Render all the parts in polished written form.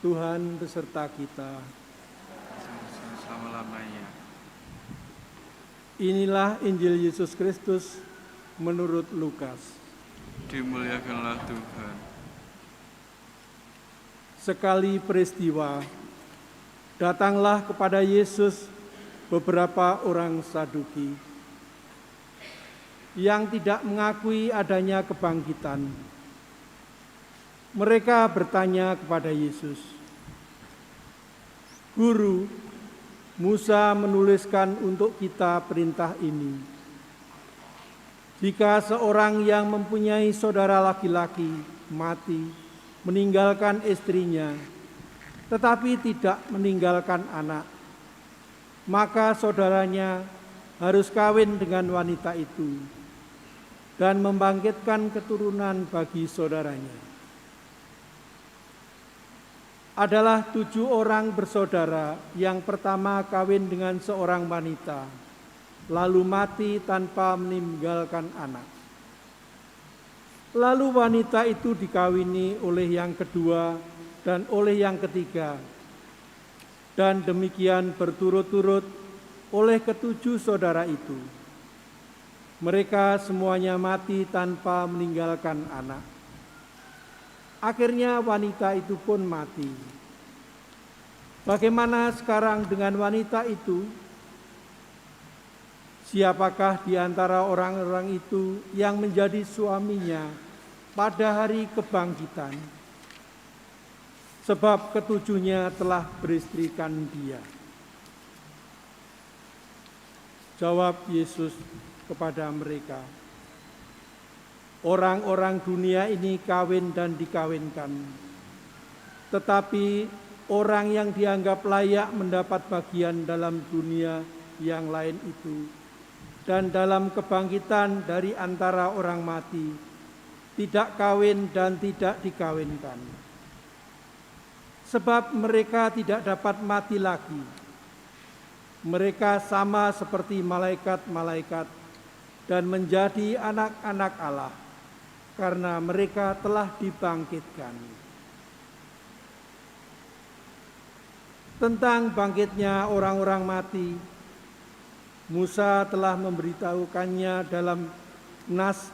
Tuhan beserta kita. Selama-lamanya. Inilah Injil Yesus Kristus menurut Lukas. Dimuliakanlah Tuhan. Sekali peristiwa, datanglah kepada Yesus beberapa orang Saduki yang tidak mengakui adanya kebangkitan. Mereka bertanya kepada Yesus, "Guru, Musa menuliskan untuk kita perintah ini. Jika seorang yang mempunyai saudara laki-laki mati, meninggalkan istrinya, tetapi tidak meninggalkan anak, maka saudaranya harus kawin dengan wanita itu dan membangkitkan keturunan bagi saudaranya. Adalah 7 orang bersaudara yang pertama kawin dengan seorang wanita, lalu mati tanpa meninggalkan anak. Lalu wanita itu dikawini oleh yang kedua dan oleh yang ketiga, dan demikian berturut-turut oleh ke-7 saudara itu. Mereka semuanya mati tanpa meninggalkan anak. Akhirnya wanita itu pun mati. Bagaimana sekarang dengan wanita itu? Siapakah di antara orang-orang itu yang menjadi suaminya pada hari kebangkitan? Sebab ke-7-nya telah beristrikan dia." Jawab Yesus kepada mereka, "Orang-orang dunia ini kawin dan dikawinkan, tetapi orang yang dianggap layak mendapat bagian dalam dunia yang lain itu dan dalam kebangkitan dari antara orang mati, tidak kawin dan tidak dikawinkan. Sebab mereka tidak dapat mati lagi. Mereka sama seperti malaikat-malaikat dan menjadi anak-anak Allah, karena mereka telah dibangkitkan." Tentang bangkitnya orang-orang mati, Musa telah memberitahukannya dalam nas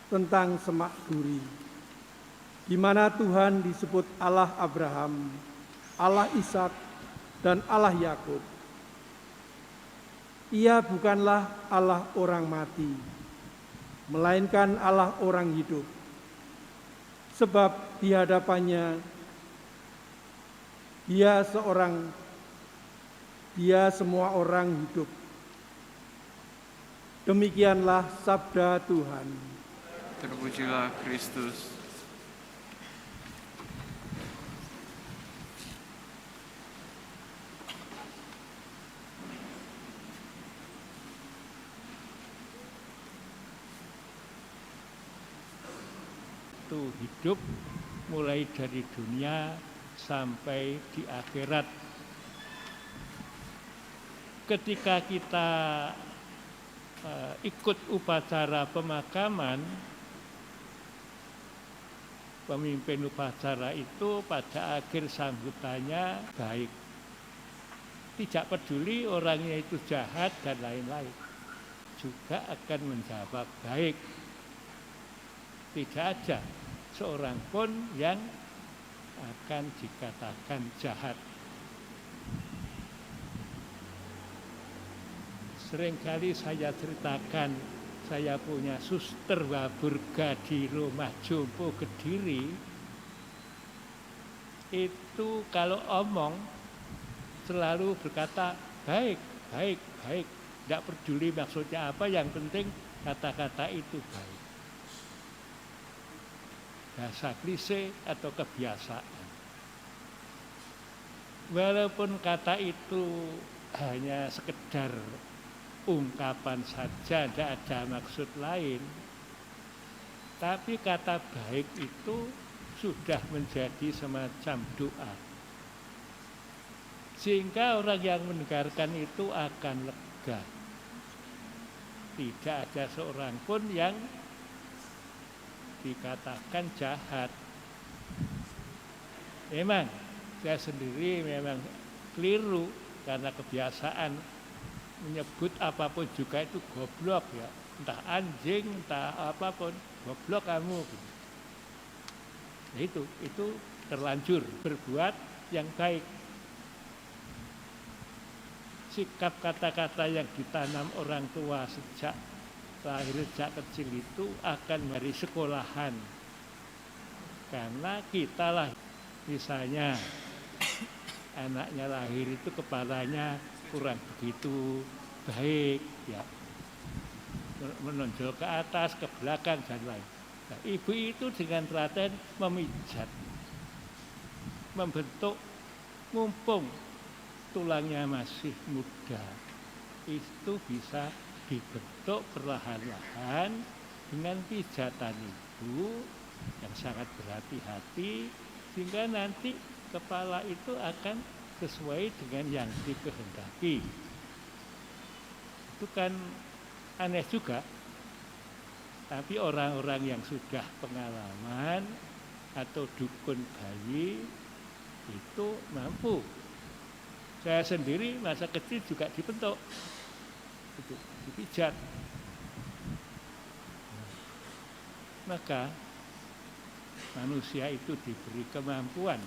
tentang semak duri, di mana Tuhan disebut Allah Abraham, Allah Ishak, dan Allah Yakub. Ia bukanlah Allah orang mati, melainkan Allah orang hidup. Sebab di hadapannya dia semua orang hidup. Demikianlah sabda Tuhan. Terpujilah Kristus. Itu hidup mulai dari dunia sampai di akhirat. Ketika kita ikut upacara pemakaman, pemimpin upacara itu pada akhir sambutannya baik. Tidak peduli orangnya itu jahat dan lain-lain, juga akan menjawab baik. Tidak ada seorang pun yang akan dikatakan jahat. Seringkali saya ceritakan, saya punya suster Waburga di Rumah Jompo Kediri. Itu kalau omong selalu berkata baik, baik, baik. Tidak peduli maksudnya apa, yang penting kata-kata itu baik. Bahasa klise atau kebiasaan. Walaupun kata itu hanya sekedar ungkapan saja, tidak ada maksud lain, tapi kata baik itu sudah menjadi semacam doa, sehingga orang yang mendengarkan itu akan lega. Tidak ada seorang pun yang dikatakan jahat. Memang Saya sendiri memang keliru karena kebiasaan menyebut apapun juga itu goblok ya. Entah anjing, entah apapun, goblok kamu. Nah, itu terlanjur berbuat yang baik. Sikap kata-kata yang ditanam orang tua sejak lahir, sejak kecil itu akan dari sekolahan. Karena kita lah, misalnya anaknya lahir itu kepalanya kurang begitu baik, ya, menonjol ke atas, ke belakang dan lain. Nah, ibu itu dengan telaten memijat, membentuk, mumpung tulangnya masih muda, itu bisa dibentuk perlahan-lahan dengan pijatan ibu yang sangat berhati-hati, sehingga nanti kepala itu akan sesuai dengan yang dikehendaki. Itu kan aneh juga, tapi orang-orang yang sudah pengalaman atau dukun bayi itu mampu. Saya sendiri masa kecil juga dibentuk, itu dipijat. Maka manusia itu diberi kemampuan,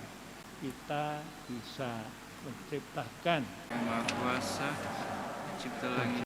kita bisa menciptakan Yang Maha Kuasa, Cipta langit